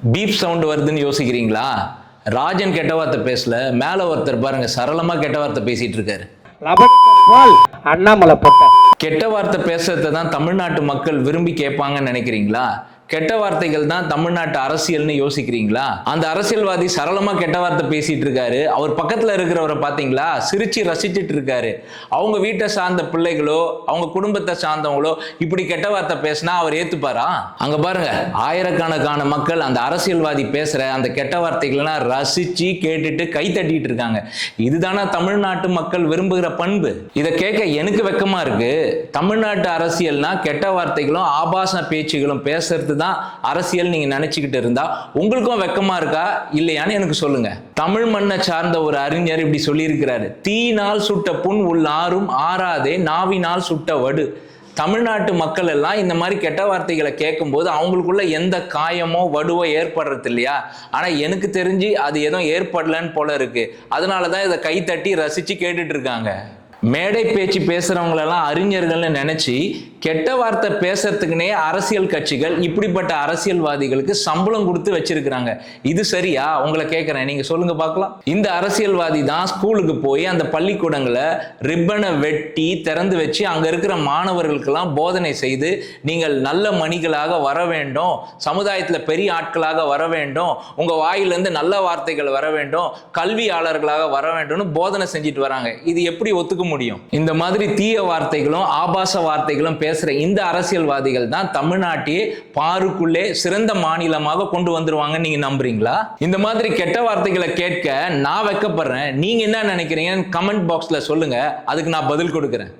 Beep sound வருதுன்னு யோசிக்கிறீங்களா? ராஜன் கெட்ட வார்த்தை பேசல, மேல ஒருத்தர் பாருங்க சரளமா கெட்ட வார்த்தை பேசிட்டு இருக்காரு. அண்ணாமலை போட்ட கெட்ட வார்த்தை பேசுறதை தான் தமிழ்நாட்டு மக்கள் விரும்பி கேட்பாங்கன்னு நினைக்கிறீங்களா? கெட்ட வார்த்தைகள் தான் தமிழ்நாட்டு அரசியல்னு யோசிக்கிறீங்களா? அந்த அரசியல்வாதி சரளமா கெட்ட வார்த்தை பேசிட்டு இருக்காரு. அவர் பக்கத்துல இருக்கிறவரை பாத்தீங்களா, சிரிச்சு ரசிச்சிட்டு இருக்காரு. அவங்க வீட்டை சார்ந்த பிள்ளைகளோ அவங்க குடும்பத்தை சார்ந்தவங்களோ இப்படி கெட்ட வார்த்தை பேசினா அவர் ஏத்துப்பாரா? அங்க பாருங்க, ஆயிரக்கணக்கான மக்கள் அந்த அரசியல்வாதி பேசுற அந்த கெட்ட வார்த்தைகள்லாம் ரசிச்சு கேட்டுட்டு கை தட்டிட்டு இருக்காங்க. இதுதானா தமிழ்நாட்டு மக்கள் விரும்புகிற பண்பு? இதை கேட்க எனக்கு வெக்கமா இருக்கு. தமிழ்நாட்டு அரசியல்னா கெட்ட வார்த்தைகளும் ஆபாச பேச்சுகளும் பேசுறது தான் அரசியல் நீங்க நினைச்சுக்கிட்டு இருந்தா உங்களுக்கும் வெக்கமா இருக்கா இல்லையான்னு எனக்கு சொல்லுங்க. தமிழ் மண்ணை சார்ந்த ஒரு அறிஞர் இப்படி சொல்லி இருக்கிறாரு, தீயினால் சுட்ட புண் உள்ளாரும் ஆறாதே நாவினால் சுட்ட வடு. தமிழ்நாட்டு மக்கள் எல்லாம் இந்த மாதிரி கெட்ட வார்த்தைகளை கேட்கும் போது அவங்களுக்குள்ள எந்த காயமோ வடுவோ ஏற்படுறது இல்லையா? ஆனா எனக்கு தெரிஞ்சு அது எதுவும் ஏற்படலன்னு போல இருக்கு. அதனாலதான் இதை கை தட்டி ரசிச்சு கேட்டுட்டு இருக்காங்க. மேடை பேச்சு பேசுறவங்களெல்லாம் அறிஞர்கள்னு நினைச்சு கெட்ட வார்த்தை பேசுறதுக்குனே அரசியல் கட்சிகள் இப்படிப்பட்ட அரசியல்வாதிகளுக்கு சம்பளம் கொடுத்து வச்சிருக்கிறாங்க. இது சரியா? உங்களை கேட்கிறேன், நீங்க சொல்லுங்க பார்க்கலாம். இந்த அரசியல்வாதி தான் ஸ்கூலுக்கு போய் அந்த பள்ளிக்கூடங்களை ரிப்பனை வெட்டி திறந்து வச்சு அங்க இருக்கிற மாணவர்களுக்கெல்லாம் போதனை செய்து நீங்கள் நல்ல மணிகளாக வர வேண்டும், சமுதாயத்துல பெரிய ஆட்களாக வர வேண்டும், உங்க வாயிலிருந்து நல்ல வார்த்தைகள் வர வேண்டும், கல்வியாளர்களாக வர வேண்டும்னு போதனை செஞ்சுட்டு வராங்க. இது எப்படி ஒத்துக்க முடியும்? இந்த மாதிரி தீய வார்த்தைகளும் ஆபாச வார்த்தைகளும் பேசுற இந்த அரசியல்வாதிகள் தான் தமிழ்நாட்டையே பாருக்குள்ளே சிறந்த மாநிலமாக கொண்டு வந்துருவாங்க. நீங்க நம்புறீங்களா? இந்த மாதிரி கெட்ட வார்த்தைகளை கேட்க நான் வெக்கப்படுறேன். நீங்க என்ன நினைக்கிறீங்க? கமெண்ட் பாக்ஸ்ல சொல்லுங்க, அதுக்கு நான் பதில் கொடுக்கிறேன்.